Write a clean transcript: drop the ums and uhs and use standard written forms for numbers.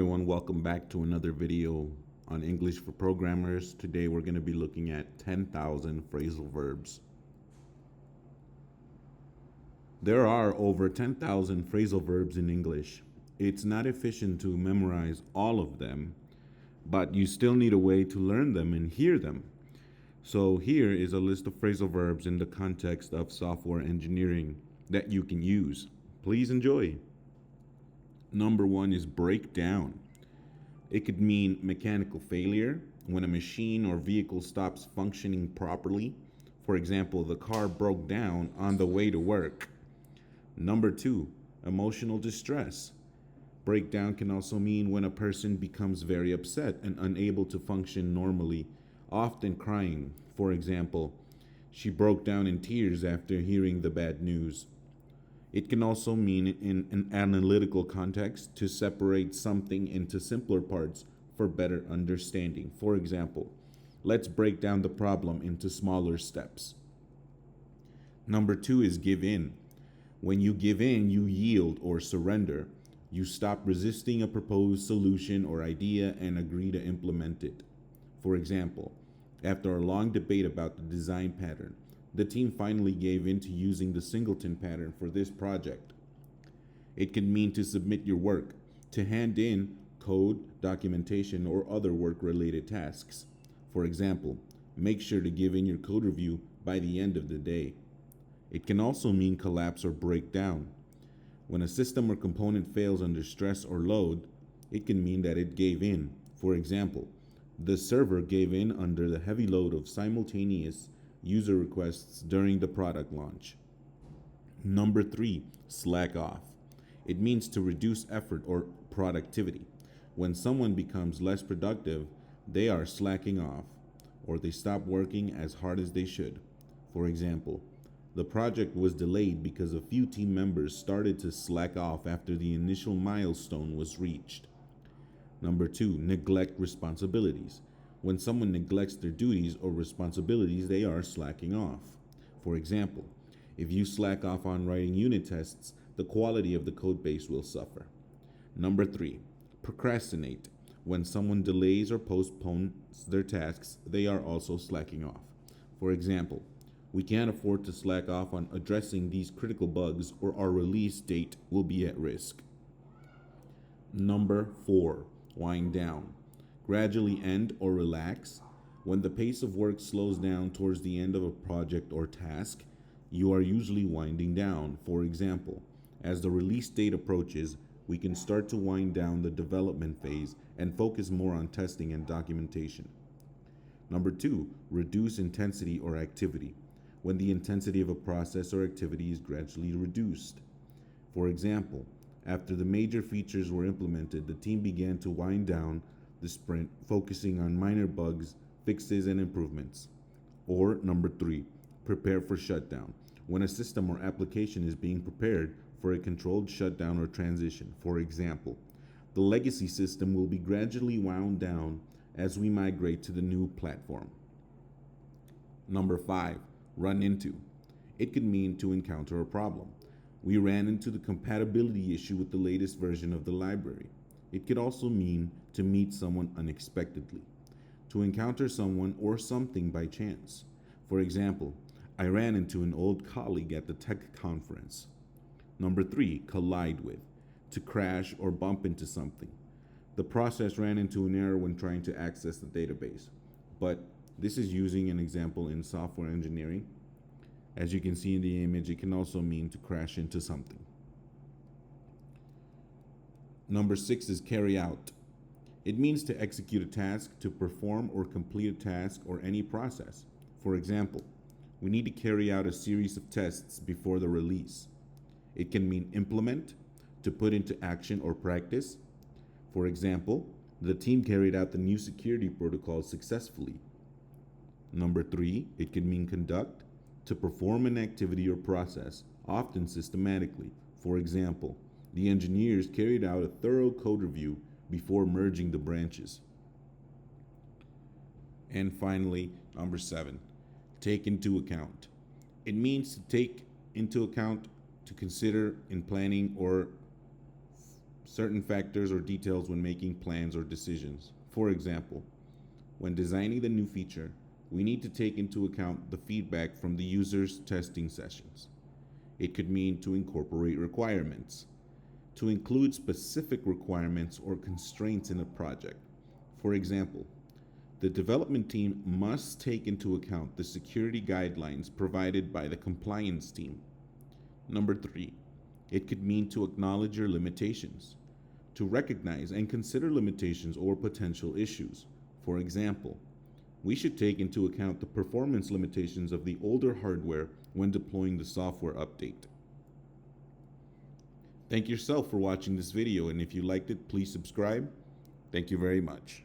Everyone, welcome back to another video on English for Programmers. Today we're going to be looking at 10,000 phrasal verbs. There are over 10,000 phrasal verbs in English. It's not efficient to memorize all of them, but you still need a way to learn them and hear them. So here is a list of phrasal verbs in the context of software engineering that you can use. Please enjoy. Number one is break down. It could mean mechanical failure, when a machine or vehicle stops functioning properly. For example, the car broke down on the way to work. Number two, emotional distress. Breakdown can also mean when a person becomes very upset and unable to function normally, often crying. For example, she broke down in tears after hearing the bad news. It can also mean in an analytical context to separate something into simpler parts for better understanding. For example, let's break down the problem into smaller steps. Number two is give in. When you give in, you yield or surrender. You stop resisting a proposed solution or idea and agree to implement it. For example, after a long debate about the design pattern, the team finally gave in to using the singleton pattern for this project. It can mean to submit your work, to hand in code, documentation, or other work-related tasks. For example, make sure to give in your code review by the end of the day. It can also mean collapse or break down. When a system or component fails under stress or load, it can mean that it gave in. For example, the server gave in under the heavy load of simultaneous user requests during the product launch. Number three, slack off. It means to reduce effort or productivity. When someone becomes less productive, they are slacking off, or they stop working as hard as they should. For example, the project was delayed because a few team members started to slack off after the initial milestone was reached. Number two, neglect responsibilities. When someone neglects their duties or responsibilities, they are slacking off. For example, if you slack off on writing unit tests, the quality of the code base will suffer. Number three, procrastinate. When someone delays or postpones their tasks, they are also slacking off. For example, we can't afford to slack off on addressing these critical bugs or our release date will be at risk. Number four, wind down. Gradually end or relax. When the pace of work slows down towards the end of a project or task, you are usually winding down. For example, as the release date approaches, we can start to wind down the development phase and focus more on testing and documentation. Number two, reduce intensity or activity. When the intensity of a process or activity is gradually reduced. For example, after the major features were implemented, the team began to wind down the sprint, focusing on minor bugs, fixes, and improvements. Or number three, prepare for shutdown. When a system or application is being prepared for a controlled shutdown or transition. For example, the legacy system will be gradually wound down as we migrate to the new platform. Number five, run into. It could mean to encounter a problem. We ran into the compatibility issue with the latest version of the library. It could also mean to meet someone unexpectedly, to encounter someone or something by chance. For example, I ran into an old colleague at the tech conference. Number three, collide with, to crash or bump into something. The process ran into an error when trying to access the database, but this is using an example in software engineering. As you can see in the image, it can also mean to crash into something. Number six is carry out. It means to execute a task, to perform or complete a task or any process. For example, we need to carry out a series of tests before the release. It can mean implement, to put into action or practice. For example, the team carried out the new security protocol successfully. Number three, it can mean conduct, to perform an activity or process, often systematically. For example, the engineers carried out a thorough code review before merging the branches. And finally, number seven, take into account. It means to take into account, to consider in planning or certain factors or details when making plans or decisions. For example, when designing the new feature, we need to take into account the feedback from the user's testing sessions. It could mean to incorporate requirements, to include specific requirements or constraints in a project. For example, the development team must take into account the security guidelines provided by the compliance team. Number 3, it could mean to acknowledge your limitations, to recognize and consider limitations or potential issues. For example, we should take into account the performance limitations of the older hardware when deploying the software update. Thank yourself for watching this video, and if you liked it, please subscribe. Thank you very much.